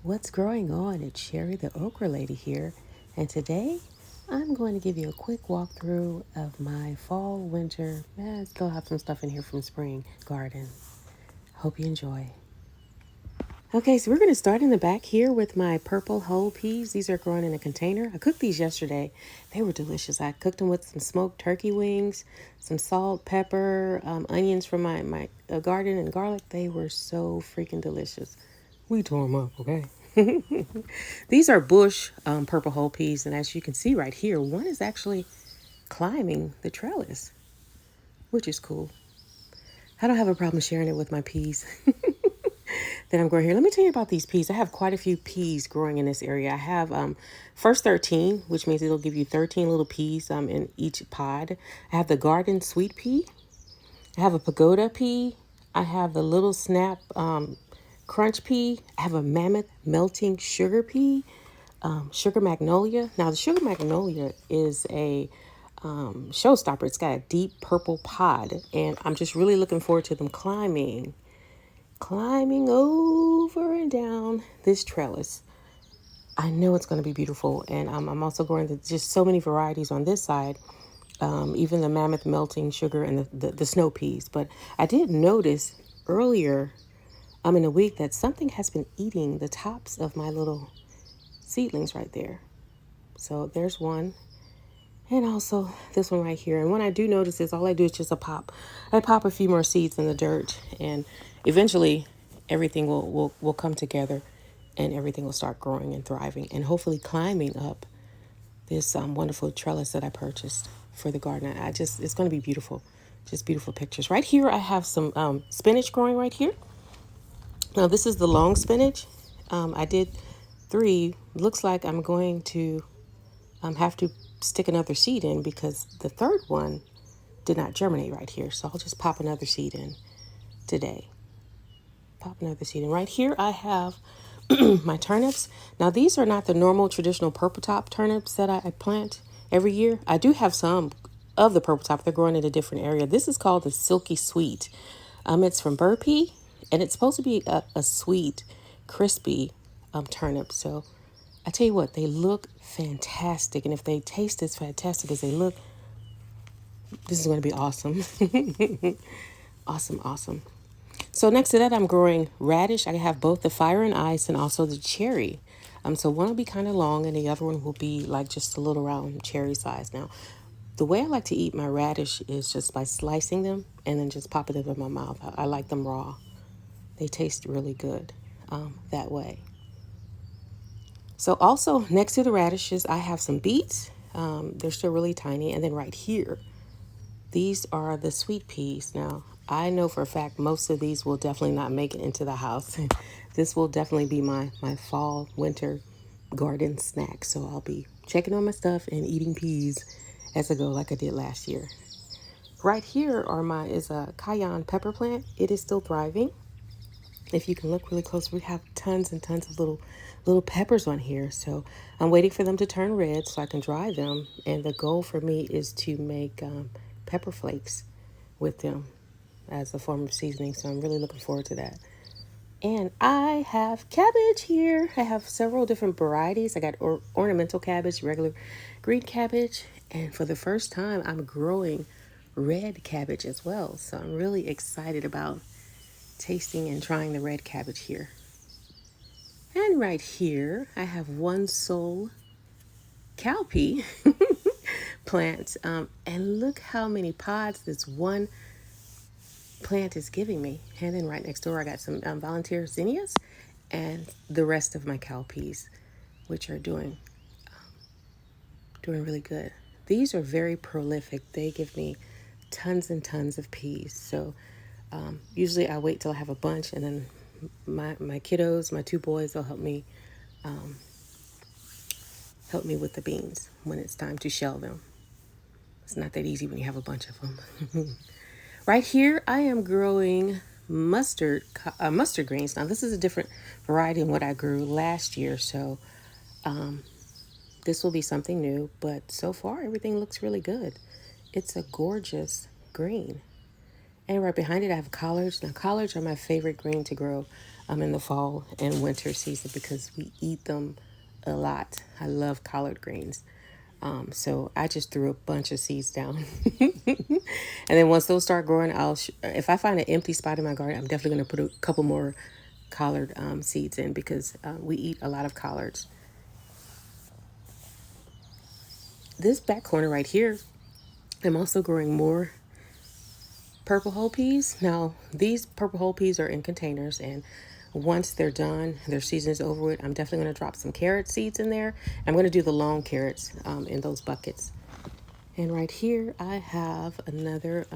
What's growing on? It's Sherry the Okra Lady here, and today I'm going to give you a quick walkthrough of my fall, winter, still have some stuff in here from spring garden. Hope you enjoy. Okay, so we're going to start in the back here with my purple whole peas. These are growing in a container. I cooked these yesterday. They were delicious. I cooked them with some smoked turkey wings, some salt, pepper, onions from my garden, and garlic. They were so freaking delicious. We tore them up, okay? These are bush purple whole peas, and as you can see right here, one is actually climbing the trellis, which is cool. I don't have a problem sharing it with my peas that I'm growing here. Let me tell you about these peas. I have quite a few peas growing in this area. I have first 13, which means it'll give you 13 little peas in each pod. I have the garden sweet pea. I have a pagoda pea. I have the little snap crunch pea. I have a mammoth melting sugar pea. Sugar magnolia. Now, the sugar magnolia is a showstopper. It's got a deep purple pod, and I'm just really looking forward to them climbing over and down this trellis. I know it's going to be beautiful, and I'm also growing just so many varieties on this side, even the mammoth melting sugar and the snow peas. But I did notice earlier in the week that something has been eating the tops of my little seedlings right there. So there's one. And also this one right here. And when I do notice this, all I do is just I pop a few more seeds in the dirt, and eventually everything will come together and everything will start growing and thriving and hopefully climbing up this wonderful trellis that I purchased for the garden. It's going to be beautiful. Just beautiful pictures. Right here, I have some spinach growing right here. Now, this is the long spinach. I did 3. Looks like I'm going to have to stick another seed in because the third one did not germinate right here. So I'll just pop another seed in today. Pop another seed in. Right here I have my turnips. Now these are not the normal traditional purple top turnips that I plant every year. I do have some of the purple top. They're growing in a different area. This is called the Silky Sweet. It's from burr pea, and it's supposed to be a sweet, crispy turnip. So I tell you what, they look fantastic. And if they taste as fantastic as they look, this is going to be awesome. Awesome, awesome. So next to that, I'm growing radish. I have both the fire and ice and also the cherry. So one will be kind of long and the other one will be like just a little round cherry size. Now, the way I like to eat my radish is just by slicing them and then just popping them in my mouth. I like them raw. They taste really good that way. So also next to the radishes, I have some beets. They're still really tiny. And then right here, these are the sweet peas. Now, I know for a fact most of these will definitely not make it into the house. This will definitely be my fall, winter garden snack. So I'll be checking on my stuff and eating peas as I go like I did last year. Right here is a cayenne pepper plant. It is still thriving. If you can look really close, we have tons and tons of little peppers on here. So I'm waiting for them to turn red so I can dry them. And the goal for me is to make pepper flakes with them as a form of seasoning. So I'm really looking forward to that. And I have cabbage here. I have several different varieties. I got ornamental cabbage, regular green cabbage, and for the first time, I'm growing red cabbage as well. So I'm really excited about tasting and trying the red cabbage here. And right here, I have one soul cowpea plant. And look how many pods this one plant is giving me. And then right next door, I got some volunteer zinnias and the rest of my cowpeas, which are doing really good. These are very prolific. They give me tons and tons of peas. So usually I wait till I have a bunch, and then my kiddos, my 2 boys, they'll help me with the beans when it's time to shell them. It's not that easy when you have a bunch of them. Right here, I am growing mustard greens. Now, this is a different variety than what I grew last year, so this will be something new. But so far, everything looks really good. It's a gorgeous green. And right behind it, I have collards. Now, collards are my favorite green to grow. in the fall and winter season because we eat them a lot. I love collard greens. So I just threw a bunch of seeds down. And then once those start growing, if I find an empty spot in my garden, I'm definitely going to put a couple more collard seeds in because we eat a lot of collards. This back corner right here, I'm also growing more purple whole peas. Now, these purple whole peas are in containers, and once they're done, their season is over with, I'm definitely going to drop some carrot seeds in there. I'm going to do the long carrots in those buckets. And right here, I have another,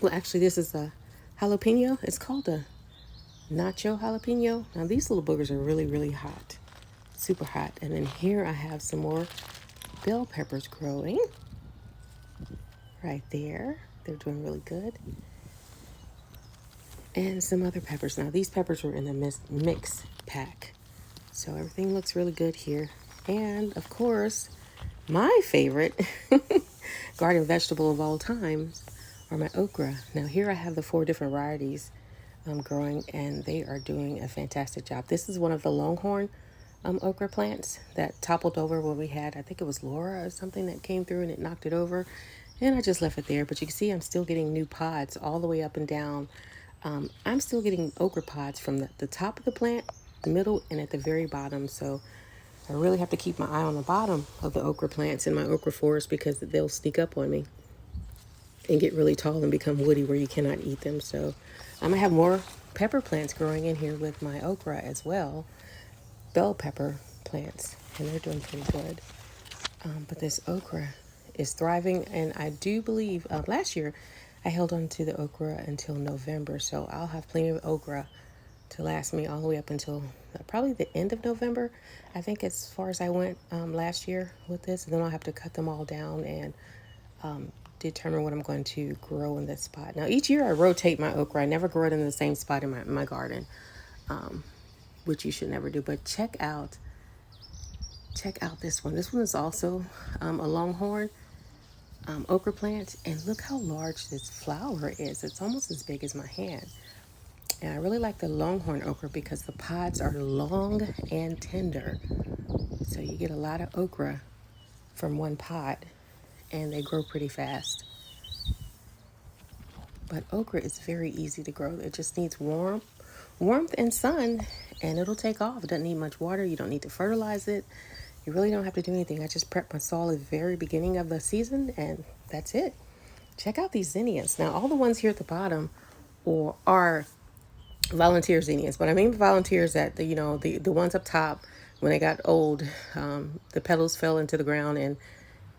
well, actually, this is a jalapeno. It's called a nacho jalapeno. Now, these little boogers are really, really hot, super hot. And then here I have some more bell peppers growing right there. They're doing really good. And some other peppers. Now, these peppers were in the mix pack. So everything looks really good here. And, of course, my favorite garden vegetable of all times are my okra. Now, here I have the 4 different varieties growing, and they are doing a fantastic job. This is one of the longhorn okra plants that toppled over where we had, I think it was Laura or something that came through and it knocked it over. And I just left it there. But you can see I'm still getting new pods all the way up and down. I'm still getting okra pods from the top of the plant, the middle, and at the very bottom. So I really have to keep my eye on the bottom of the okra plants in my okra forest because they'll sneak up on me and get really tall and become woody where you cannot eat them. So I'm going to have more pepper plants growing in here with my okra as well. Bell pepper plants, and they're doing pretty good. But this okra is thriving, and I do believe last year I held on to the okra until November, so I'll have plenty of okra to last me all the way up until probably the end of November. I think as far as I went last year with this, and then I'll have to cut them all down and determine what I'm going to grow in this spot. Now, each year I rotate my okra. I never grow it in the same spot in my garden, which you should never do. But check out this one. This one is also a longhorn okra plant, and look how large this flower is. It's almost as big as my hand. And I really like the longhorn okra because the pods are long and tender. So you get a lot of okra from one pod, and they grow pretty fast. But okra is very easy to grow. It just needs warmth and sun, and it'll take off. It doesn't need much water. You don't need to fertilize it. You really don't have to do anything. I just prep my soil at the very beginning of the season, and that's it. Check out these zinnias. Now, all the ones here at the bottom are volunteer zinnias, but I mean volunteers that the ones up top, when they got old, the petals fell into the ground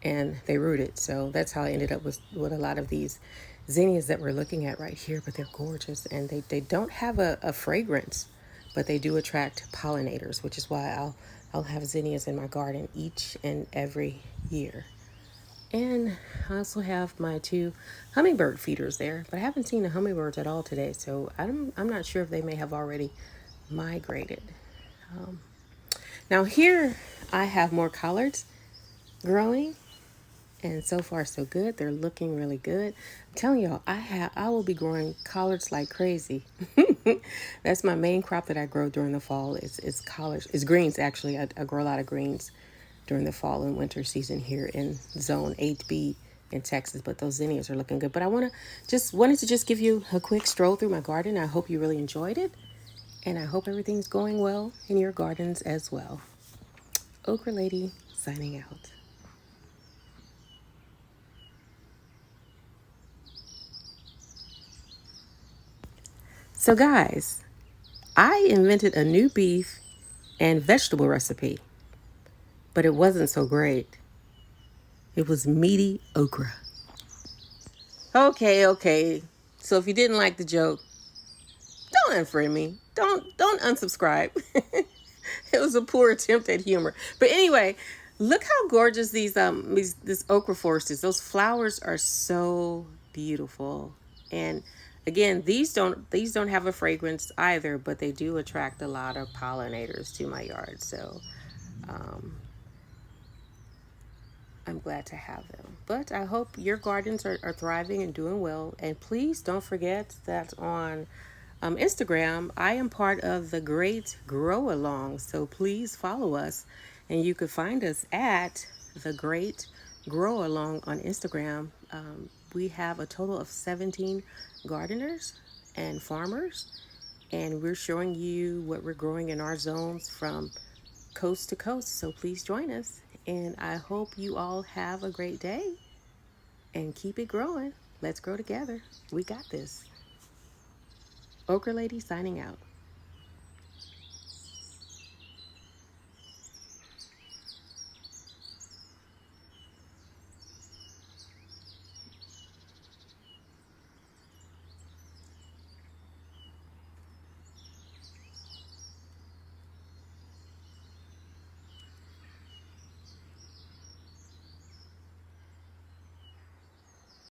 and they rooted. So that's how I ended up with a lot of these zinnias that we're looking at right here. But they're gorgeous, and they don't have a fragrance, but they do attract pollinators, which is why I'll have zinnias in my garden each and every year. And I also have my 2 hummingbird feeders there, but I haven't seen the hummingbirds at all today, so I'm not sure if they may have already migrated. Now here I have more collards growing, and so far so good. They're looking really good. I'm telling y'all, I will be growing collards like crazy. That's my main crop that I grow during the fall. Is collards. It's greens actually. I grow a lot of greens during the fall and winter season here in zone 8B in Texas, but those zinnias are looking good. But I wanted to just give you a quick stroll through my garden. I hope you really enjoyed it, and I hope everything's going well in your gardens as well. Okra Lady signing out. So guys, I invented a new beef and vegetable recipe, but it wasn't so great. It was meaty okra. Okay. So if you didn't like the joke, don't unfriend me. Don't unsubscribe. It was a poor attempt at humor. But anyway, look how gorgeous this okra forest is. Those flowers are so beautiful. And again, these don't have a fragrance either, but they do attract a lot of pollinators to my yard. So I'm glad to have them. But I hope your gardens are thriving and doing well. And please don't forget that on Instagram, I am part of the Great Grow Along. So please follow us. And you could find us at the Great Grow Along on Instagram. We have a total of 17 gardeners and farmers. And we're showing you what we're growing in our zones from coast to coast. So please join us. And I hope you all have a great day and keep it growing. Let's grow together. We got this. Ochre Lady signing out.